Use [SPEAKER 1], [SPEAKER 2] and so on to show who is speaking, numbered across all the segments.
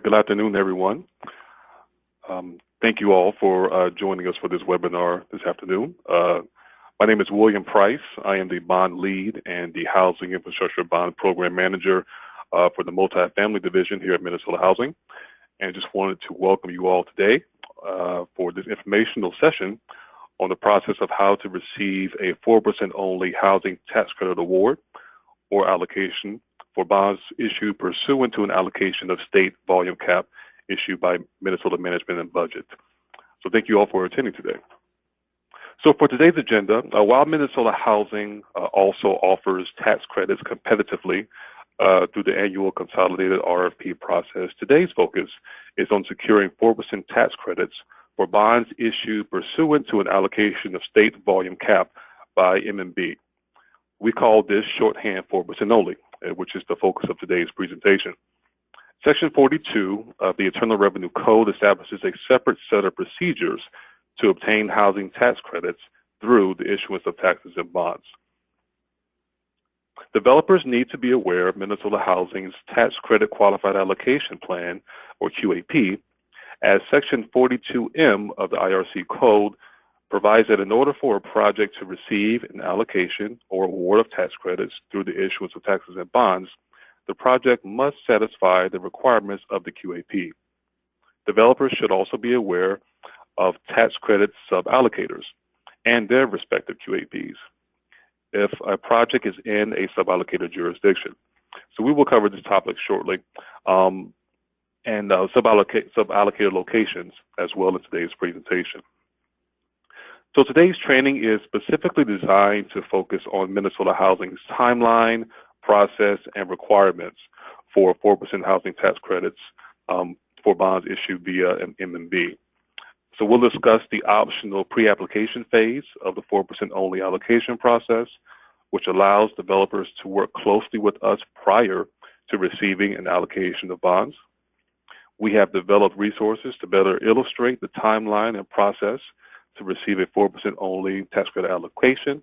[SPEAKER 1] Good afternoon, everyone. Thank you all for joining us for this webinar this afternoon. My name is William Price. I am the bond lead and the Housing Infrastructure Bond Program Manager for the Multifamily Division here at Minnesota Housing. And just wanted to welcome you all today for this informational session on the process of how to receive a 4% only housing tax credit award or allocation for bonds issued pursuant to an allocation of state volume cap issued by Minnesota Management and Budget. So thank you all for attending today. So for today's agenda, while Minnesota Housing also offers tax credits competitively through the annual consolidated RFP process, today's focus is on securing 4% tax credits for bonds issued pursuant to an allocation of state volume cap by MMB. We call this shorthand 4% only, which is the focus of today's presentation. Section 42 of the Internal Revenue Code establishes a separate set of procedures to obtain housing tax credits through the issuance of taxes and bonds. Developers need to be aware of Minnesota Housing's Tax Credit Qualified Allocation Plan, or QAP, as Section 42M of the IRC Code provides that in order for a project to receive an allocation or award of tax credits through the issuance of taxes and bonds, the project must satisfy the requirements of the QAP. Developers should also be aware of tax credit sub-allocators and their respective QAPs if a project is in a sub-allocated jurisdiction. So we will cover this topic shortly, and sub-allocated locations as well in today's presentation. So today's training is specifically designed to focus on Minnesota Housing's timeline, process, and requirements for 4% housing tax credits for bonds issued via an MMB. So we'll discuss the optional pre-application phase of the 4% only allocation process, which allows developers to work closely with us prior to receiving an allocation of bonds. We have developed resources to better illustrate the timeline and process to receive a 4% only tax credit allocation,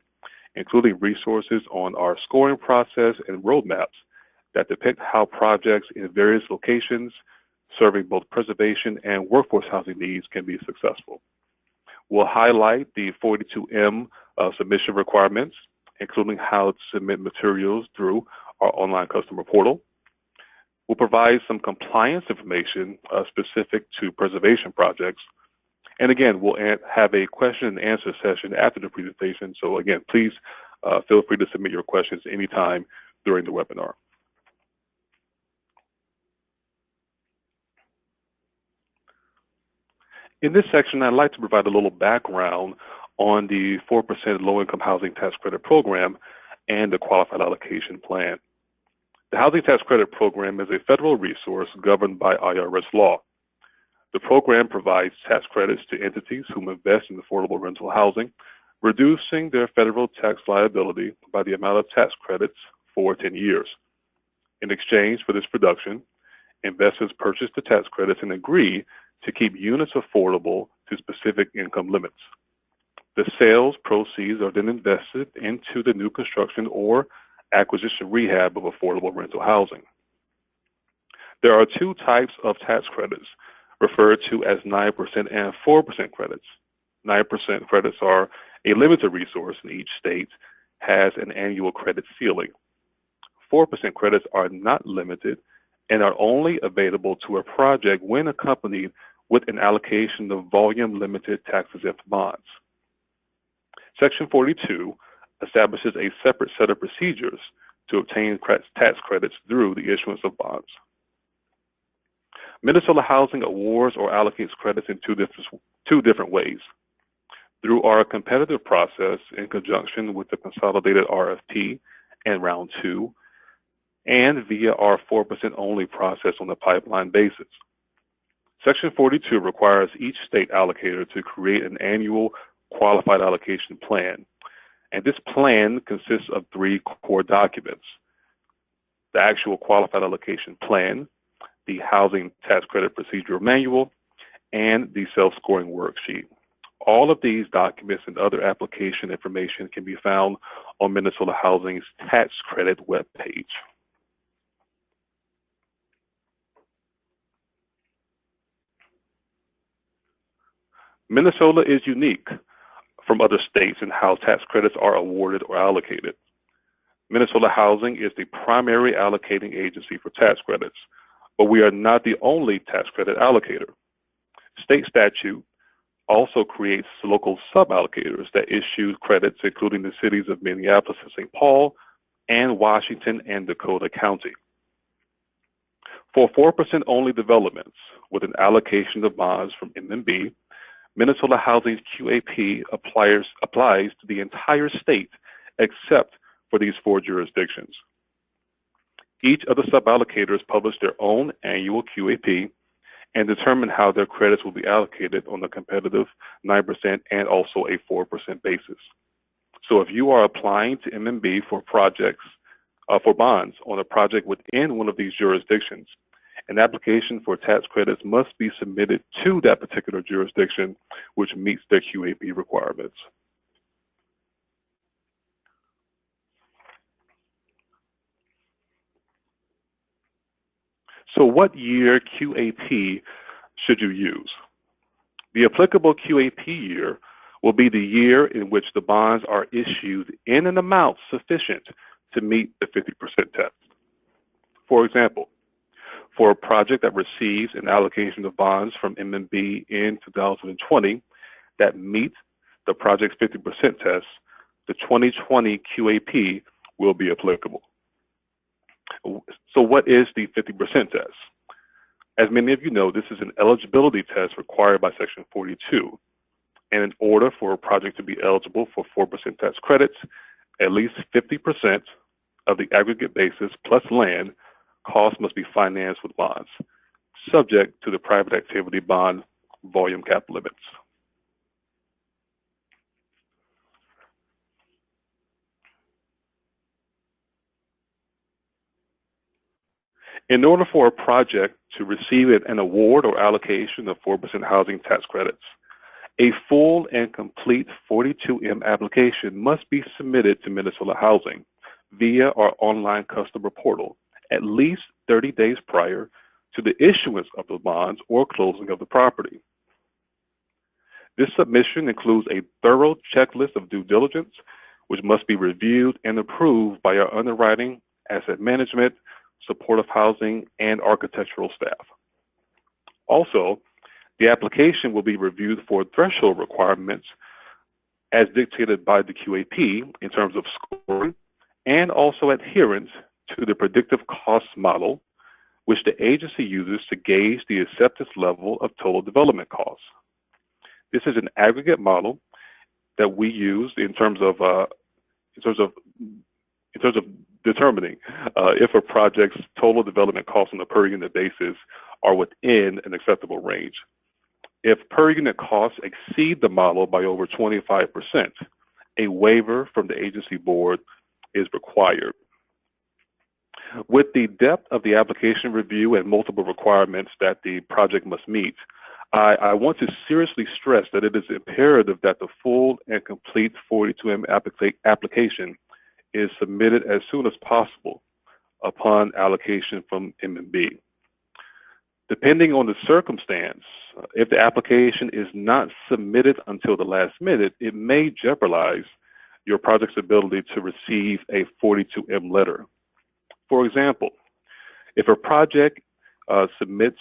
[SPEAKER 1] including resources on our scoring process and roadmaps that depict how projects in various locations serving both preservation and workforce housing needs can be successful. We'll highlight the 42M submission requirements, including how to submit materials through our online customer portal. We'll provide some compliance information specific to preservation projects. And again, we'll have a question and answer session after the presentation. So again, please feel free to submit your questions anytime during the webinar. In this section, I'd like to provide a little background on the 4% low-income housing tax credit program and the qualified allocation plan. The Housing Tax Credit Program is a federal resource governed by IRS law. The program provides tax credits to entities who invest in affordable rental housing, reducing their federal tax liability by the amount of tax credits for 10 years. In exchange for this production, investors purchase the tax credits and agree to keep units affordable to specific income limits. The sales proceeds are then invested into the new construction or acquisition rehab of affordable rental housing. There are two types of tax credits, referred to as 9% and 4% credits. 9% credits are a limited resource and each state has an annual credit ceiling. 4% credits are not limited and are only available to a project when accompanied with an allocation of volume limited tax-exempt bonds. Section 42 establishes a separate set of procedures to obtain tax credits through the issuance of bonds. Minnesota Housing awards or allocates credits in two different ways. Through our competitive process in conjunction with the consolidated RFP and round 2, and via our 4% only process on a pipeline basis. Section 42 requires each state allocator to create an annual qualified allocation plan. And this plan consists of 3 core documents: the actual qualified allocation plan, the Housing Tax Credit Procedural Manual, and the self-scoring worksheet. All of these documents and other application information can be found on Minnesota Housing's tax credit webpage. Minnesota is unique from other states in how tax credits are awarded or allocated. Minnesota Housing is the primary allocating agency for tax credits, but we are not the only tax credit allocator. State statute also creates local sub-allocators that issue credits, including the cities of Minneapolis and St. Paul, and Washington and Dakota County. For 4% only developments with an allocation of bonds from MMB, Minnesota Housing's QAP applies to the entire state except for these 4 jurisdictions. Each of the sub-allocators publish their own annual QAP and determine how their credits will be allocated on a competitive 9% and also a 4% basis. So if you are applying to MMB for projects, for bonds on a project within one of these jurisdictions, an application for tax credits must be submitted to that particular jurisdiction, which meets their QAP requirements. So what year QAP should you use? The applicable QAP year will be the year in which the bonds are issued in an amount sufficient to meet the 50% test. For example, for a project that receives an allocation of bonds from MMB in 2020 that meets the project's 50% test, the 2020 QAP will be applicable. So what is the 50% test? As many of you know, this is an eligibility test required by Section 42. And in order for a project to be eligible for 4% tax credits, at least 50% of the aggregate basis plus land costs must be financed with bonds, subject to the private activity bond volume cap limits. In order for a project to receive an award or allocation of 4% housing tax credits, a full and complete 42M application must be submitted to Minnesota Housing via our online customer portal at least 30 days prior to the issuance of the bonds or closing of the property. This submission includes a thorough checklist of due diligence, which must be reviewed and approved by our underwriting, asset management, supportive housing, and architectural staff. Also, the application will be reviewed for threshold requirements as dictated by the QAP in terms of scoring and also adherence to the predictive cost model, which the agency uses to gauge the acceptance level of total development costs. This is an aggregate model that we use in terms of determining if a project's total development costs on a per unit basis are within an acceptable range. If per unit costs exceed the model by over 25%, a waiver from the agency board is required. With the depth of the application review and multiple requirements that the project must meet, I want to seriously stress that it is imperative that the full and complete 42M application is submitted as soon as possible upon allocation from MMB. Depending on the circumstance, if the application is not submitted until the last minute, it may jeopardize your project's ability to receive a 42M letter. For example, if a project submits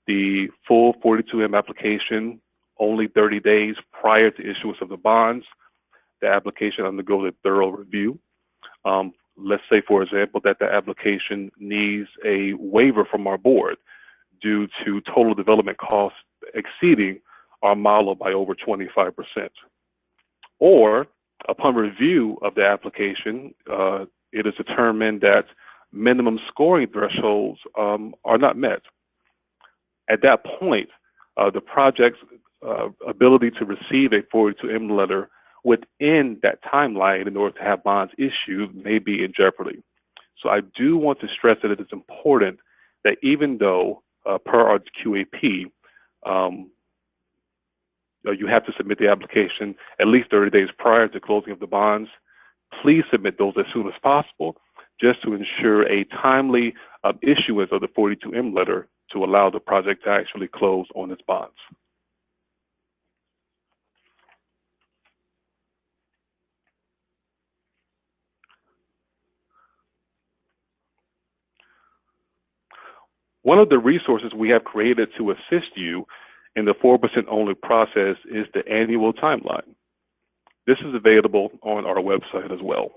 [SPEAKER 1] the full 42M application only 30 days prior to issuance of the bonds, the application undergoes a thorough review. Let's say, for example, that the application needs a waiver from our board due to total development costs exceeding our model by over 25%. Or upon review of the application, it is determined that minimum scoring thresholds are not met. At that point, the project's ability to receive a 42M letter within that timeline in order to have bonds issued may be in jeopardy. So I do want to stress that it is important that even though per our QAP, you have to submit the application at least 30 days prior to closing of the bonds, please submit those as soon as possible just to ensure a timely issuance of the 42M letter to allow the project to actually close on its bonds. One of the resources we have created to assist you in the 4% only process is the annual timeline. This is available on our website as well.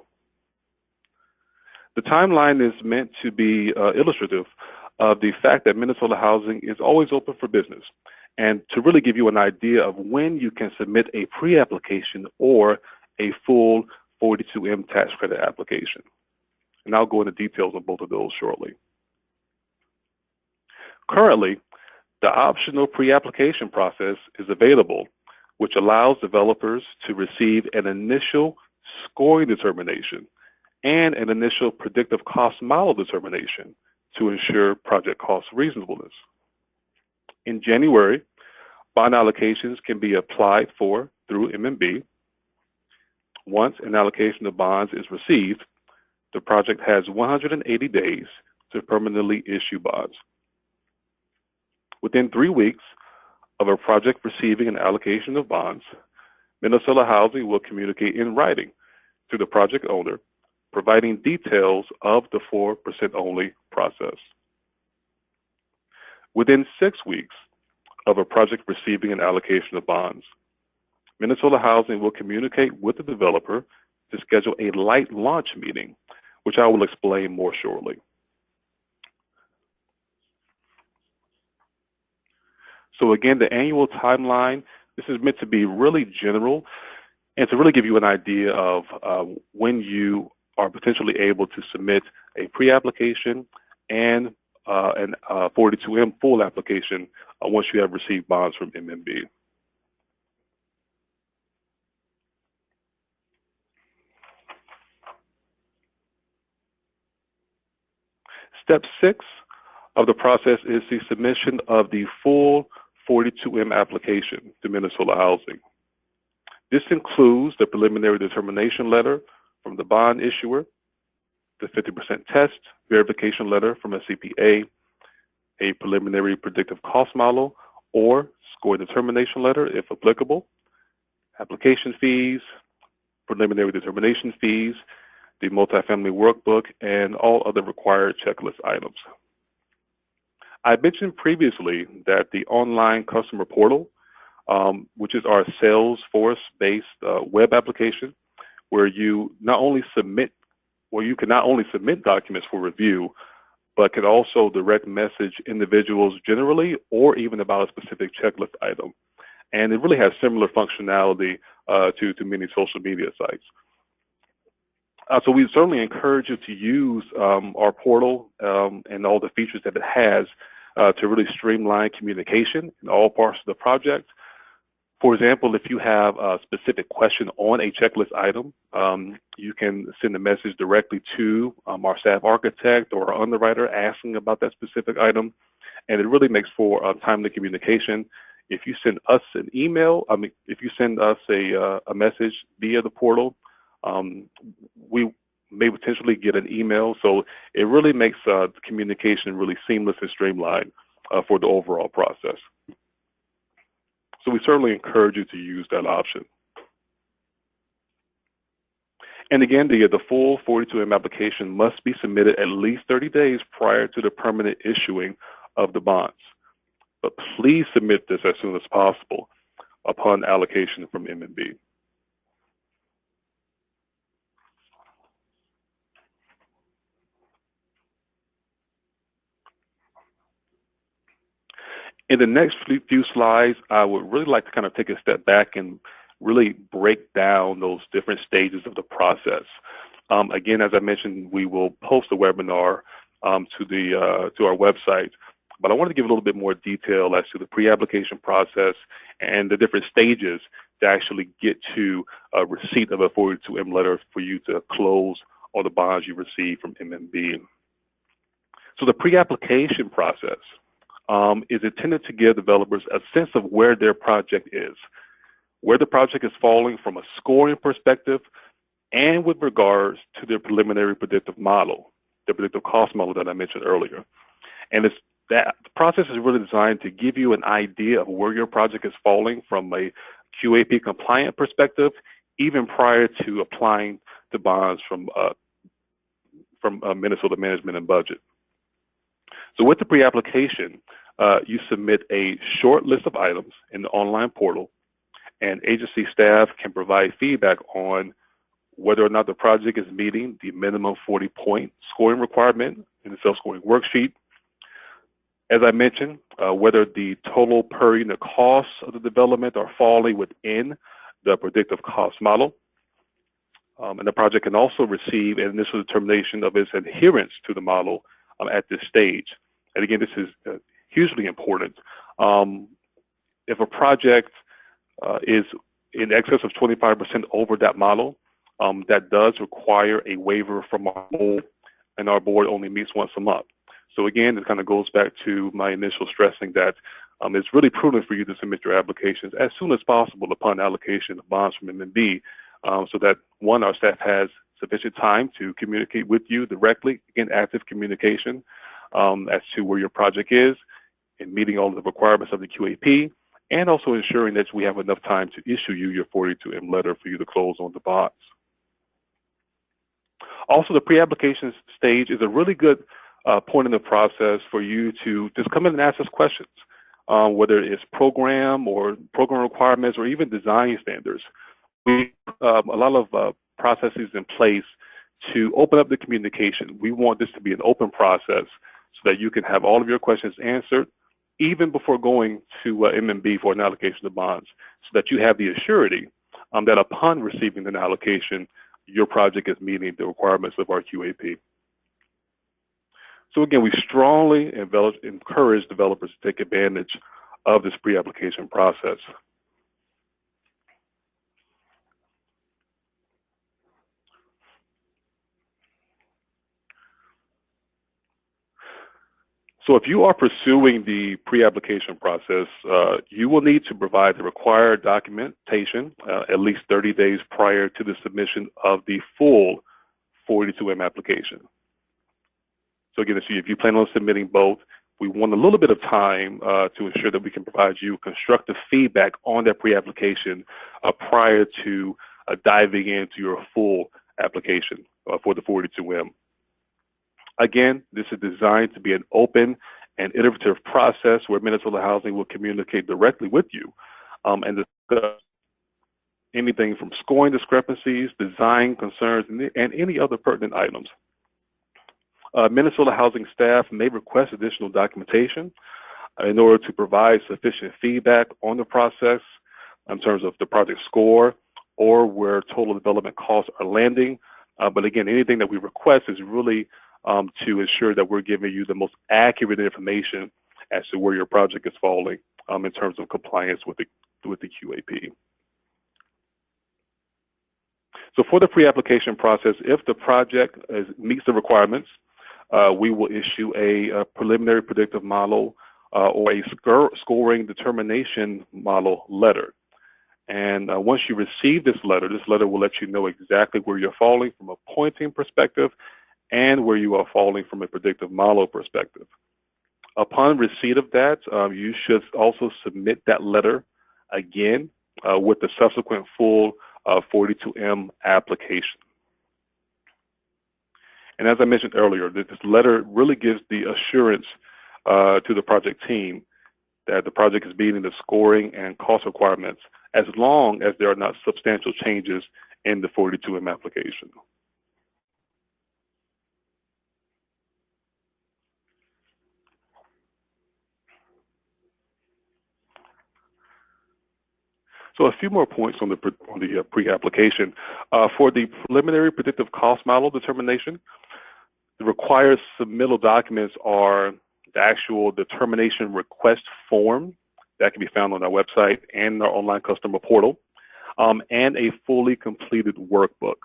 [SPEAKER 1] The timeline is meant to be illustrative of the fact that Minnesota Housing is always open for business, and to really give you an idea of when you can submit a pre-application or a full 42M tax credit application. And I'll go into details on both of those shortly. Currently, the optional pre-application process is available, which allows developers to receive an initial scoring determination and an initial predictive cost model determination to ensure project cost reasonableness. In January, bond allocations can be applied for through MMB. Once an allocation of bonds is received, the project has 180 days to permanently issue bonds. Within 3 weeks of a project receiving an allocation of bonds, Minnesota Housing will communicate in writing to the project owner, providing details of the 4% only process. Within 6 weeks of a project receiving an allocation of bonds, Minnesota Housing will communicate with the developer to schedule a light launch meeting, which I will explain more shortly. So again, the annual timeline, this is meant to be really general and to really give you an idea of when you are potentially able to submit a pre-application and an 42M full application once you have received bonds from MMB. Step 6 of the process is the submission of the full 42M application to Minnesota Housing. This includes the preliminary determination letter from the bond issuer, the 50% test verification letter from a CPA, a preliminary predictive cost model or score determination letter if applicable, application fees, preliminary determination fees, the multifamily workbook, and all other required checklist items. I mentioned previously that the online customer portal, which is our Salesforce-based web application, where you not only submit, you can not only submit documents for review, but can also direct message individuals generally or even about a specific checklist item. And it really has similar functionality to many social media sites. So we certainly encourage you to use our portal and all the features that it has to really streamline communication in all parts of the project. For example, if you have a specific question on a checklist item, you can send a message directly to our staff architect or our underwriter asking about that specific item. And it really makes for timely communication. If you send us an email, if you send us a message via the portal, we may potentially get an email. So it really makes the communication really seamless and streamlined for the overall process. So we certainly encourage you to use that option. And again, the full 42M application must be submitted at least 30 days prior to the permanent issuing of the bonds. But please submit this as soon as possible upon allocation from MMB. In the next few slides, I would really like to kind of take a step back and really break down those different stages of the process. Again, as I mentioned, we will post a webinar to our website, but I wanted to give a little bit more detail as to the pre-application process and the different stages to actually get to a receipt of a 42M letter for you to close all the bonds you receive from MMB. So the pre-application process is intended to give developers a sense of where their project is, where the project is falling from a scoring perspective, and with regards to their preliminary predictive model, the predictive cost model that I mentioned earlier. And the process is really designed to give you an idea of where your project is falling from a QAP compliant perspective, even prior to applying the bonds from Minnesota Management and Budget. So with the pre-application, you submit a short list of items in the online portal, and agency staff can provide feedback on whether or not the project is meeting the minimum 40-point scoring requirement in the self-scoring worksheet. As I mentioned, whether the total per unit costs of the development are falling within the predictive cost model. And the project can also receive an initial determination of its adherence to the model at this stage. And again, this is hugely important. If a project is in excess of 25% over that model, that does require a waiver from our board, and our board only meets once a month. So again, it kind of goes back to my initial stressing that it's really prudent for you to submit your applications as soon as possible upon allocation of bonds from MMB, so that one, our staff has sufficient time to communicate with you directly, again, active communication as to where your project is and meeting all of the requirements of the QAP, and also ensuring that we have enough time to issue you your 42M letter for you to close on the bonds. Also, the pre-application stage is a really good point in the process for you to just come in and ask us questions, whether it's program or program requirements or even design standards. We have a lot of processes in place to open up the communication. We want this to be an open process so that you can have all of your questions answered even before going to MMB for an allocation of bonds, so that you have the assurity that upon receiving an allocation, your project is meeting the requirements of our QAP. So again, we strongly encourage developers to take advantage of this pre-application process. So if you are pursuing the pre-application process, you will need to provide the required documentation at least 30 days prior to the submission of the full 42M application. So again, if you plan on submitting both, we want a little bit of time to ensure that we can provide you constructive feedback on that pre-application prior to diving into your full application for the 42M. Again, this is designed to be an open and iterative process where Minnesota Housing will communicate directly with you and discuss anything from scoring discrepancies, design concerns, and any other pertinent items. Minnesota Housing staff may request additional documentation in order to provide sufficient feedback on the process in terms of the project score or where total development costs are landing. But again, anything that we request is really to ensure that we're giving you the most accurate information as to where your project is falling in terms of compliance with the QAP. So for the pre-application process, if the project meets the requirements, we will issue a preliminary predictive model or a scoring determination model letter. And once you receive this letter will let you know exactly where you're falling from a pointing perspective and where you are falling from a predictive model perspective. Upon receipt of that, you should also submit that letter again with the subsequent full 42M application. And as I mentioned earlier, this letter really gives the assurance to the project team that the project is meeting the scoring and cost requirements as long as there are not substantial changes in the 42M application. So a few more points on the pre-application. For the preliminary predictive cost model determination, the required submittal documents are the actual determination request form that can be found on our website and our online customer portal, and a fully completed workbook.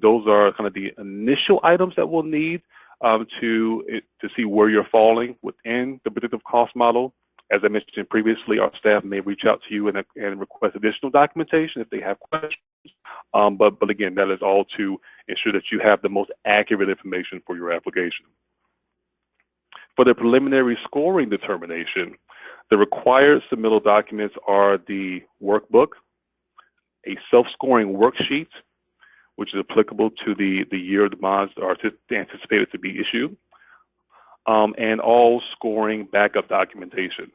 [SPEAKER 1] Those are kind of the initial items that we'll need to see where you're falling within the predictive cost model. As I mentioned previously, our staff may reach out to you and request additional documentation if they have questions. But again, that is all to ensure that you have the most accurate information for your application. For the preliminary scoring determination, the required submittal documents are the workbook, a self-scoring worksheet, which is applicable to the year the bonds are anticipated to be issued, and all scoring backup documentation.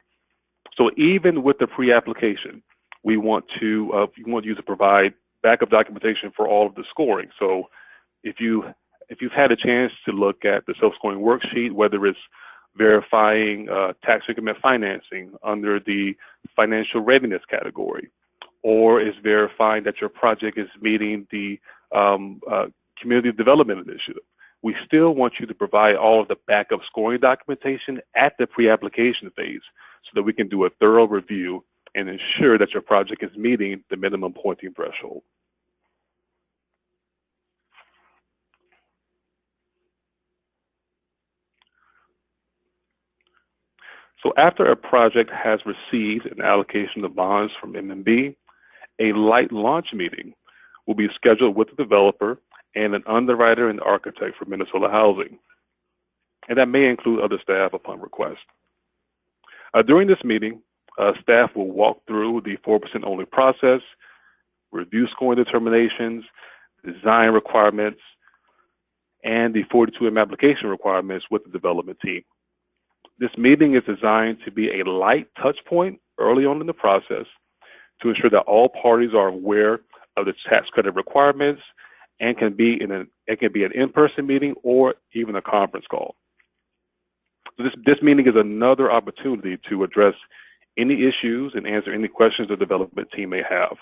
[SPEAKER 1] So even with the pre-application, we want you to provide backup documentation for all of the scoring. So if you've had a chance to look at the self-scoring worksheet, whether it's verifying tax increment financing under the financial readiness category, or is verifying that your project is meeting the community development initiative, we still want you to provide all of the backup scoring documentation at the pre-application phase so that we can do a thorough review and ensure that your project is meeting the minimum pointing threshold. So after a project has received an allocation of bonds from MMB, a light launch meeting will be scheduled with the developer and an underwriter and architect for Minnesota Housing. And that may include other staff upon request. During this meeting, staff will walk through the 4% only process, review scoring determinations, design requirements, and the 42M application requirements with the development team. This meeting is designed to be a light touch point early on in the process to ensure that all parties are aware of the tax credit requirements and can be an in-person meeting or even a conference call. So this meeting is another opportunity to address any issues and answer any questions the development team may have.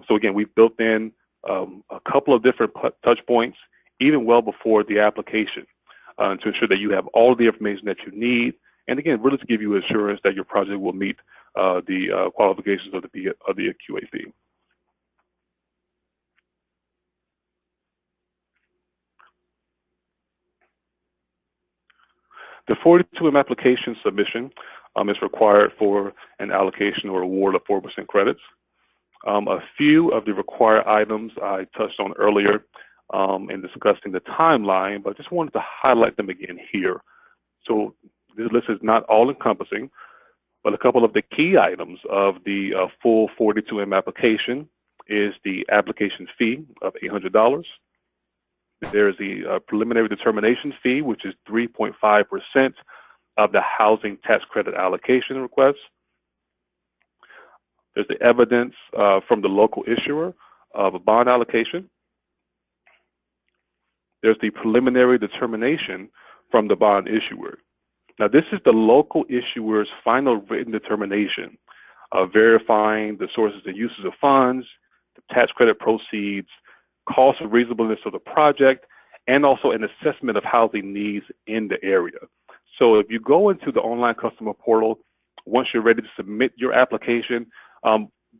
[SPEAKER 1] So again, we've built in a couple of different touch points, even well before the application, to ensure that you have all of the information that you need. And again, really to give you assurance that your project will meet the qualifications of the QAP. The 42M application submission is required for an allocation or award of 4% credits. A few of the required items I touched on earlier in discussing the timeline, but just wanted to highlight them again here. So this list is not all encompassing, but a couple of the key items of the full 42M application is the application fee of $800. There's the preliminary determination fee, which is 3.5% of the housing tax credit allocation request. There's the evidence from the local issuer of a bond allocation. There's the preliminary determination from the bond issuer. Now, this is the local issuer's final written determination verifying the sources and uses of funds, the tax credit proceeds, cost of reasonableness of the project, and also an assessment of housing needs in the area. So if you go into the online customer portal, once you're ready to submit your application,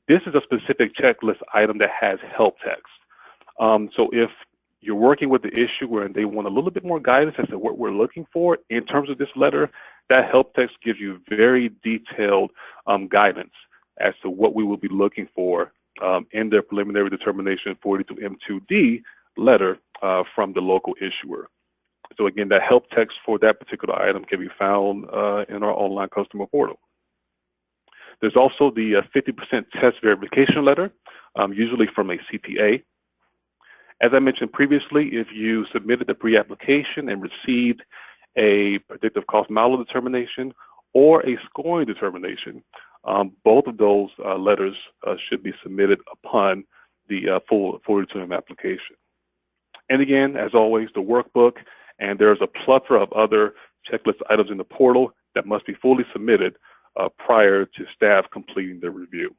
[SPEAKER 1] this is a specific checklist item that has help text. So if you're working with the issuer and they want a little bit more guidance as to what we're looking for in terms of this letter, that help text gives you very detailed guidance as to what we will be looking for in their preliminary determination 42M2D letter from the local issuer. So again, that help text for that particular item can be found in our online customer portal. There's also the 50% test verification letter, usually from a CPA. As I mentioned previously, if you submitted the pre-application and received a predictive cost model determination or a scoring determination, both of those letters should be submitted upon the full 42M application. And again, as always, the workbook, and there's a plethora of other checklist items in the portal that must be fully submitted prior to staff completing the review.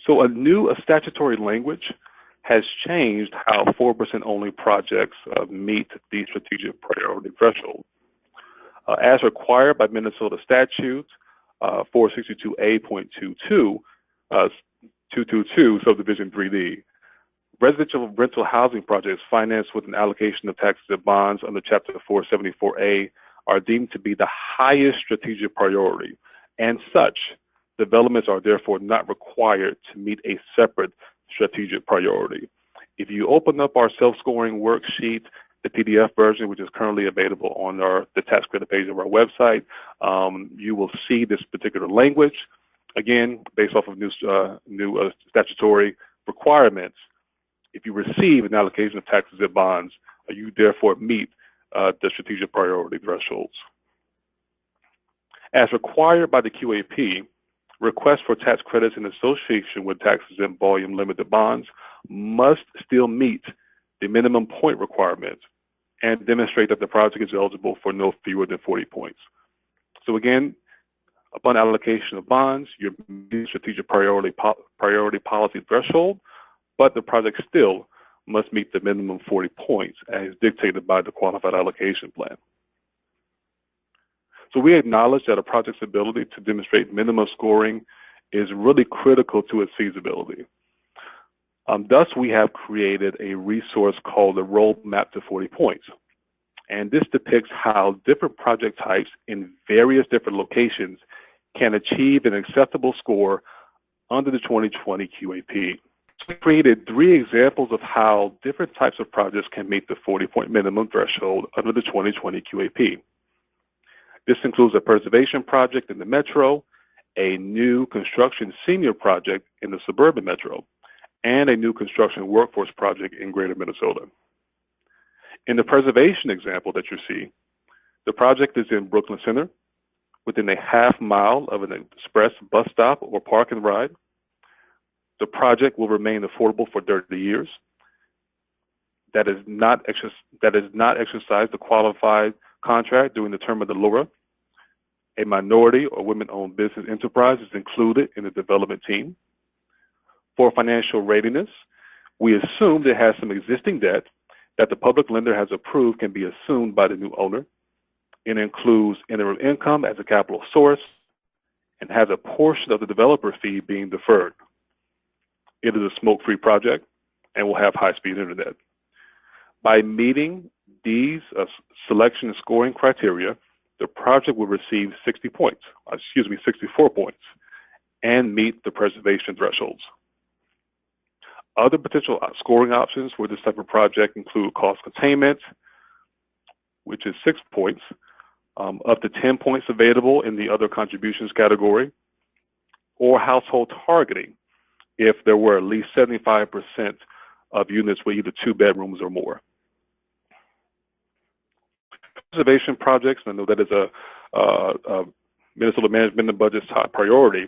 [SPEAKER 1] So a new statutory language has changed how 4% only projects meet the strategic priority threshold. As required by Minnesota statute 462A.22, 222, subdivision 3D, residential rental housing projects financed with an allocation of taxes and bonds under Chapter 474A are deemed to be the highest strategic priority. And such, developments are therefore not required to meet a separate strategic priority. If you open up our self-scoring worksheet, the PDF version, which is currently available on the tax credit page of our website, you will see this particular language. Again, based off of new statutory requirements, if you receive an allocation of tax-exempt bonds, you therefore meet the strategic priority thresholds. As required by the QAP, requests for tax credits in association with tax-exempt volume limited bonds must still meet the minimum point requirement and demonstrate that the project is eligible for no fewer than 40 points. So again, upon allocation of bonds, you're meeting strategic priority policy threshold, but the project still must meet the minimum 40 points as dictated by the qualified allocation plan. So we acknowledge that a project's ability to demonstrate minimum scoring is really critical to its feasibility. Thus, we have created a resource called the Roadmap to 40 Points. And this depicts how different project types in various different locations can achieve an acceptable score under the 2020 QAP. We created 3 examples of how different types of projects can meet the 40-point minimum threshold under the 2020 QAP. This includes a preservation project in the metro, a new construction senior project in the suburban metro, and a new construction workforce project in greater Minnesota. In the preservation example that you see, the project is in Brooklyn Center, within a half mile of an express bus stop or park and ride. The project will remain affordable for 30 years. That is not exercise the qualified contract during the term of the LURA. A minority or women-owned business enterprise is included in the development team. For financial readiness, we assume it has some existing debt that the public lender has approved can be assumed by the new owner. It includes interim income as a capital source and has a portion of the developer fee being deferred. It is a smoke-free project and will have high-speed internet. By meeting these selection and scoring criteria, the project will receive 64 points and meet the preservation thresholds. Other potential scoring options for this type of project include cost containment, which is 6 points, up to 10 points available in the other contributions category, or household targeting if there were at least 75% of units with either 2 bedrooms or more. Preservation projects, and I know that is a Minnesota Management and Budget's top priority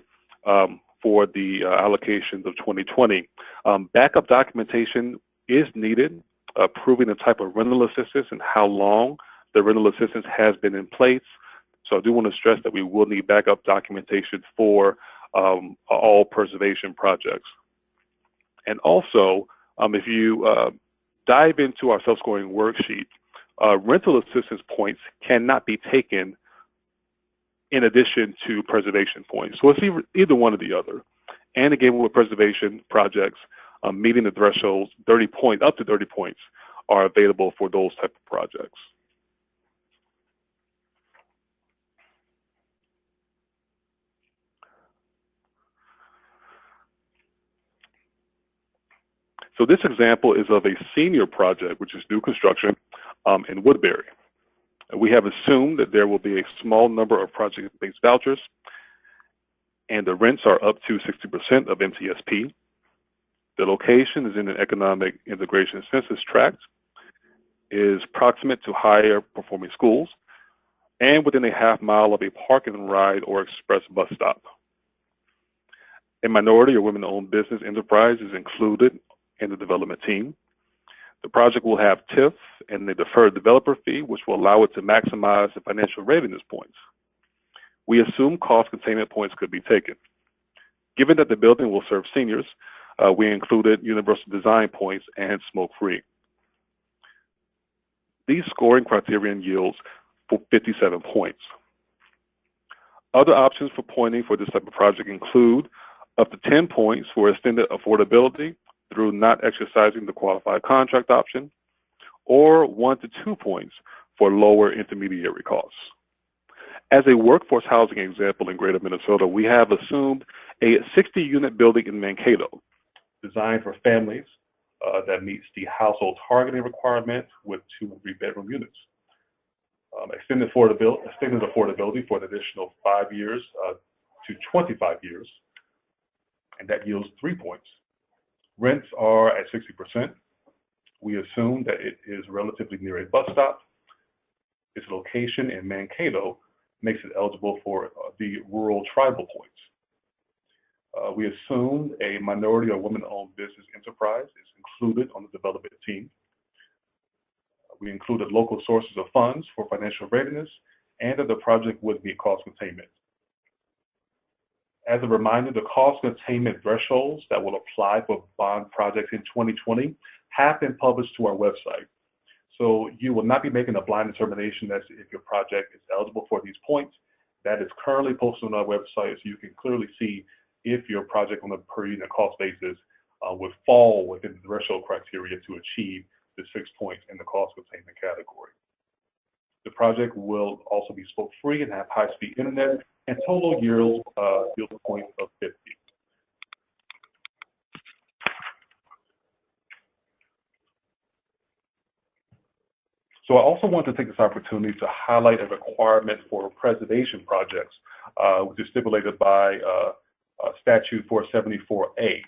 [SPEAKER 1] for the allocations of 2020. Backup documentation is needed, proving the type of rental assistance and how long the rental assistance has been in place. So I do want to stress that we will need backup documentation for all preservation projects. And also, if you dive into our self-scoring worksheet, rental assistance points cannot be taken in addition to preservation points. So it's either one or the other. And again, with preservation projects, meeting the thresholds, 30 points, up to 30 points are available for those type of projects. So this example is of a senior project, which is new construction in Woodbury. We have assumed that there will be a small number of project-based vouchers, and the rents are up to 60% of MTSP. The location is in an economic integration census tract, is proximate to higher performing schools, and within a half mile of a park and ride or express bus stop. A minority or women-owned business enterprise is included in the development team. The project will have TIF and a deferred developer fee, which will allow it to maximize the financial readiness points. We assume cost containment points could be taken. Given that the building will serve seniors, we included universal design points and smoke-free. These scoring criterion yields 57 points. Other options for pointing for this type of project include up to 10 points for extended affordability through not exercising the qualified contract option, or 1 to 2 points for lower intermediary costs. As a workforce housing example in greater Minnesota, we have assumed a 60-unit building in Mankato, designed for families that meets the household targeting requirement with 2 and 3 bedroom units. Extended affordability for an additional 5 years to 25 years, and that yields 3 points. Rents are at 60%. We assume that it is relatively near a bus stop. Its location in Mankato makes it eligible for the rural tribal points. We assume a minority or women-owned business enterprise is included on the development team. We included local sources of funds for financial readiness and that the project would meet cost containment. As a reminder, the cost containment thresholds that will apply for bond projects in 2020 have been published to our website. So you will not be making a blind determination as to if your project is eligible for these points. That is currently posted on our website, so you can clearly see if your project on a per unit cost basis would fall within the threshold criteria to achieve the 6 points in the cost containment category. The project will also be spoke free and have high-speed internet and total yield points of 50. So I also want to take this opportunity to highlight a requirement for preservation projects, which is stipulated by Statute 474A.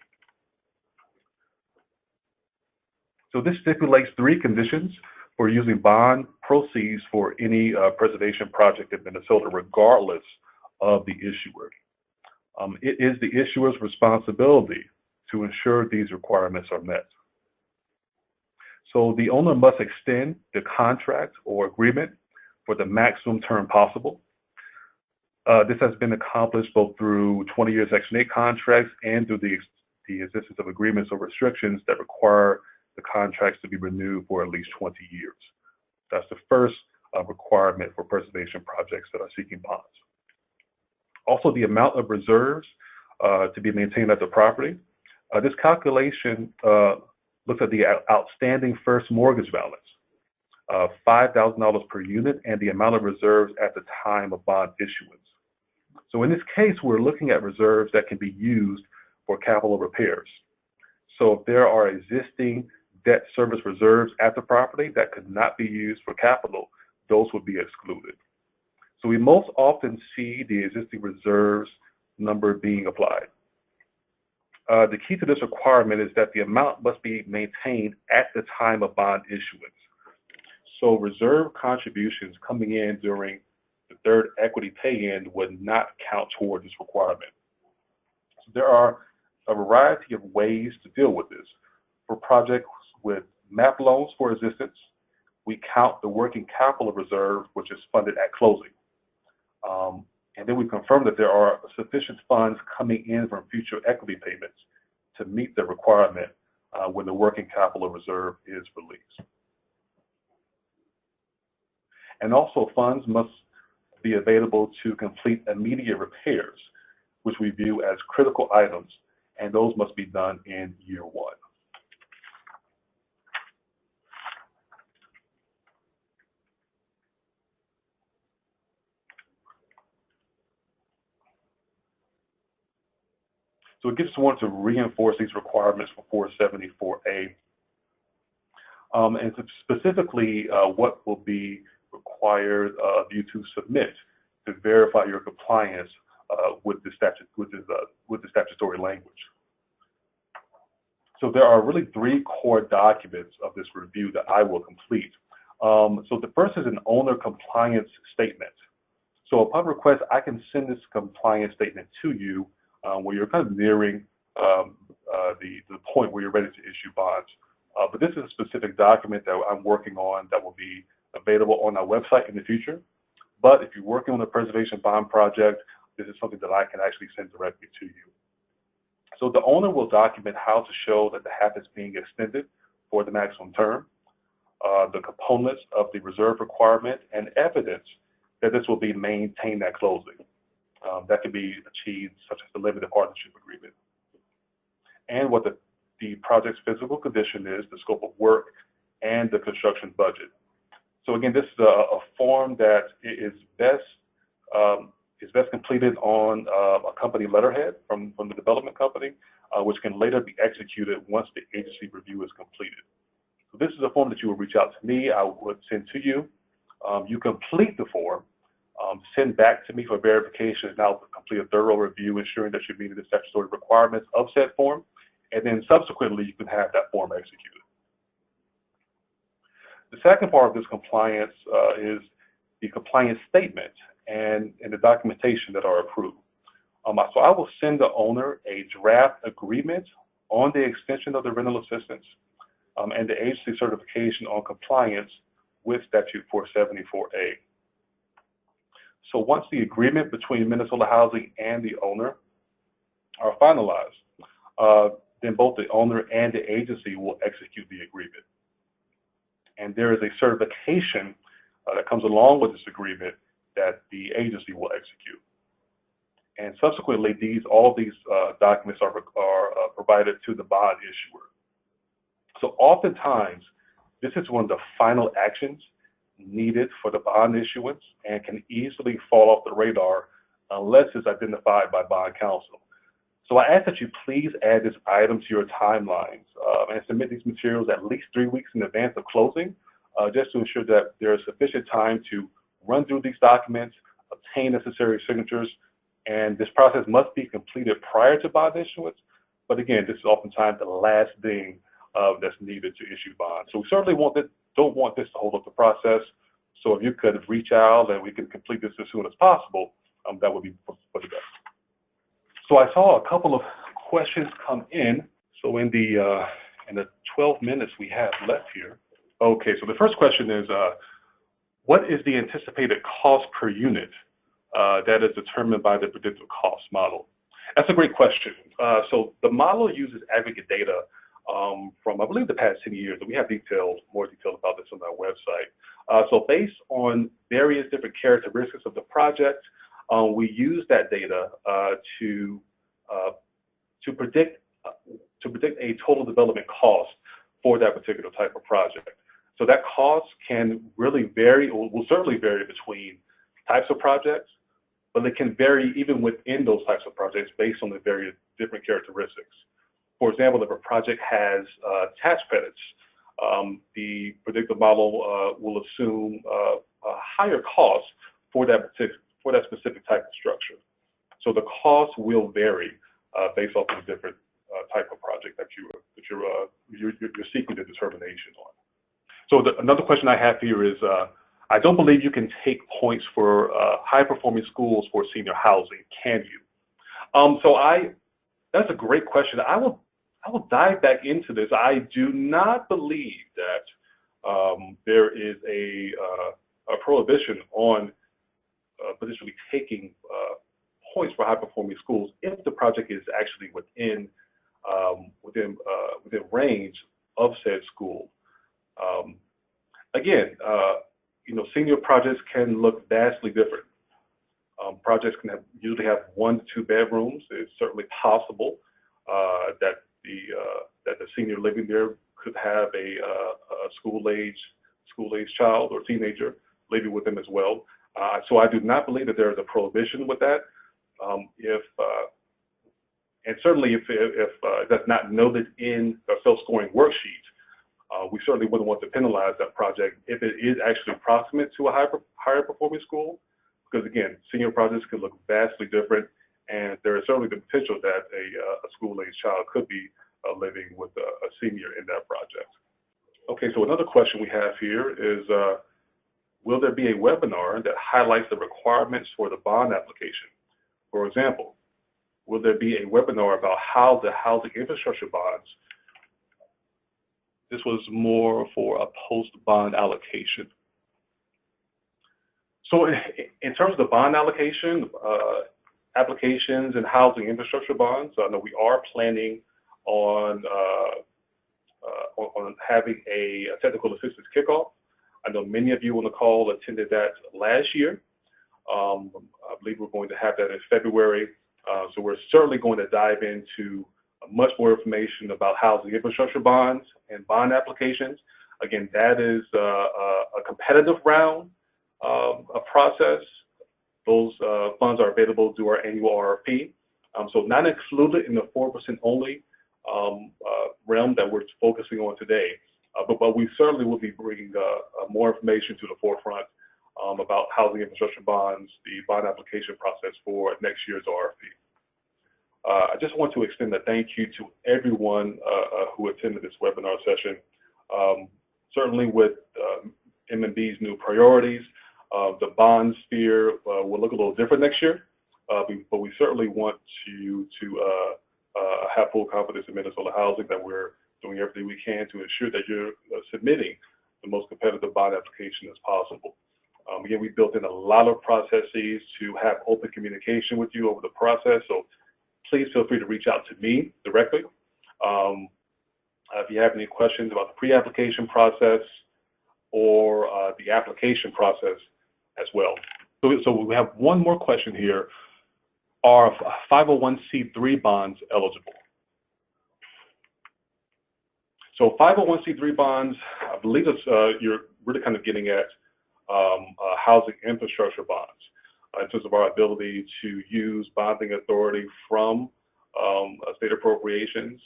[SPEAKER 1] So this stipulates 3 conditions for using bond proceeds for any preservation project in Minnesota, regardless of the issuer. It is the issuer's responsibility to ensure these requirements are met. So the owner must extend the contract or agreement for the maximum term possible. This has been accomplished both through 20-year Section 8 contracts and through the existence of agreements or restrictions that require the contracts to be renewed for at least 20 years. That's the first requirement for preservation projects that are seeking bonds. Also, the amount of reserves to be maintained at the property. This calculation looks at the outstanding first mortgage balance, $5,000 per unit, and the amount of reserves at the time of bond issuance. So in this case, we're looking at reserves that can be used for capital repairs. So if there are existing debt service reserves at the property that could not be used for capital, those would be excluded. So we most often see the existing reserves number being applied. The key to this requirement is that the amount must be maintained at the time of bond issuance. So reserve contributions coming in during the third equity pay-in would not count toward this requirement. So there are a variety of ways to deal with this. For projects with MAP loans for existence, we count the working capital reserve, which is funded at closing. And then we confirm that there are sufficient funds coming in from future equity payments to meet the requirement when the working capital reserve is released. And also funds must be available to complete immediate repairs, which we view as critical items, and those must be done in year 1. So I just wanted to reinforce these requirements for 474A. And specifically, what will be required of you to submit to verify your compliance with the statutory language. So there are really 3 core documents of this review that I will complete. So the first is an owner compliance statement. So upon request, I can send this compliance statement to you where you're kind of nearing the point where you're ready to issue bonds. But this is a specific document that I'm working on that will be available on our website in the future. But if you're working on a preservation bond project, this is something that I can actually send directly to you. So the owner will document how to show that the HAP is being extended for the maximum term, the components of the reserve requirement, and evidence that this will be maintained at closing. That can be achieved, such as the limited partnership agreement. And what the project's physical condition is, the scope of work, and the construction budget. So again, this is a form that is best completed on a company letterhead from the development company, which can later be executed once the agency review is completed. So this is a form that you will reach out to me, I would send to you. You complete the form, send back to me for verification, and I'll complete a thorough review, ensuring that you're meeting the statutory requirements of said form, and then subsequently you can have that form executed. The second part of this compliance is the compliance statement and the documentation that are approved. So I will send the owner a draft agreement on the extension of the rental assistance and the agency certification on compliance with Statute 474A. So once the agreement between Minnesota Housing and the owner are finalized, then both the owner and the agency will execute the agreement. And there is a certification that comes along with this agreement that the agency will execute. And subsequently, all these documents are provided to the bond issuer. So oftentimes, this is one of the final actions needed for the bond issuance and can easily fall off the radar unless it's identified by bond counsel. So I ask that you please add this item to your timelines and submit these materials at least 3 weeks in advance of closing, just to ensure that there is sufficient time to run through these documents, obtain necessary signatures, and this process must be completed prior to bond issuance. But again, this is oftentimes the last thing that's needed to issue bonds. So we certainly don't want this to hold up the process. So if you could reach out and we can complete this as soon as possible, that would be for the best. So I saw a couple of questions come in. So in the 12 minutes we have left here. Okay, so the first question is, what is the anticipated cost per unit that is determined by the predictive cost model? That's a great question. So the model uses aggregate data from, I believe, the past 10 years, and we have more details about this on our website. So based on various different characteristics of the project, we use that data to predict a total development cost for that particular type of project. So that cost can really vary, or will certainly vary between types of projects, but it can vary even within those types of projects based on the various different characteristics. For example, if a project has tax credits, the predictive model will assume a higher cost for that specific type of structure. So the cost will vary based off of the different type of project that you're seeking the determination on. So another question I have here is, I don't believe you can take points for high-performing schools for senior housing, can you? That's a great question. I will dive back into this. I do not believe that there is a prohibition on potentially taking points for high-performing schools if the project is actually within range of said school. Again, senior projects can look vastly different. Projects can usually have 1 to 2 bedrooms. It's certainly possible that the senior living there could have a school-age child or teenager living with them as well. So I do not believe that there is a prohibition with that. And certainly if that's not noted in the self-scoring worksheet, we certainly wouldn't want to penalize that project if it is actually proximate to a higher performing school, because again, senior projects can look vastly different, and there is certainly the potential that a school-age child could be living with a senior in that project. Okay, so another question we have here is, will there be a webinar that highlights the requirements for the bond application? For example, will there be a webinar about how the housing infrastructure bonds? This was more for a post-bond allocation. So in terms of the bond allocation, applications and housing infrastructure bonds, I know we are planning on having a technical assistance kickoff. I know many of you on the call attended that last year. I believe we're going to have that in February. So we're certainly going to dive into much more information about housing infrastructure bonds and bond applications. Again, that is a competitive round a process. Those funds are available through our annual RFP. So not included in the 4% only realm that we're focusing on today. But we certainly will be bringing more information to the forefront about housing infrastructure bonds, the bond application process for next year's RFP. I just want to extend a thank you to everyone who attended this webinar session. Certainly with M&B's new priorities, the bond sphere will look a little different next year, but we certainly want you to have full confidence in Minnesota Housing that we're doing everything we can to ensure that you're submitting the most competitive bond application as possible. Again, we built in a lot of processes to have open communication with you over the process, so please feel free to reach out to me directly. If you have any questions about the pre-application process or the application process as well. So we have one more question here. Are 501c3 bonds eligible? So 501c3 bonds, I believe it's, you're really kind of getting at housing infrastructure bonds in terms of our ability to use bonding authority from state appropriations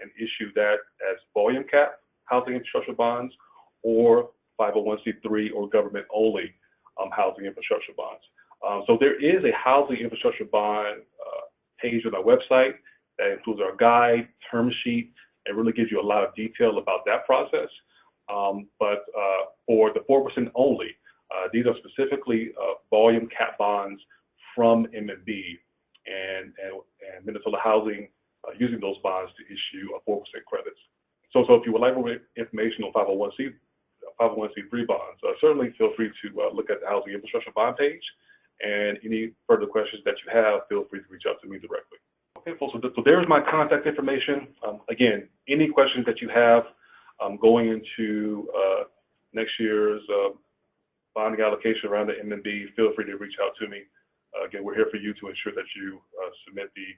[SPEAKER 1] and issue that as volume cap housing infrastructure bonds, or 501c3 or government only housing infrastructure bonds. So there is a housing infrastructure bond page on our website that includes our guide, term sheet, and really gives you a lot of detail about that process. But for the 4% only, these are specifically volume cap bonds from M&B and Minnesota Housing using those bonds to issue 4% credits. So if you would like more information on 501c3 bonds, certainly feel free to look at the housing infrastructure bond page. And any further questions that you have, feel free to reach out to me directly. Okay, folks, so there's my contact information. Again, any questions that you have going into next year's bonding allocation around the M&B, feel free to reach out to me. Again, we're here for you to ensure that you submit the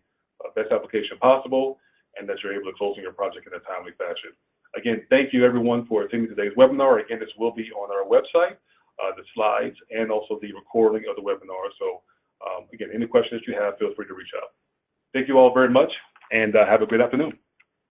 [SPEAKER 1] best application possible and that you're able to close on your project in a timely fashion. Again, thank you everyone for attending today's webinar. Again, this will be on our website, the slides, and also the recording of the webinar. So again, any questions that you have, feel free to reach out. Thank you all very much, and have a great afternoon.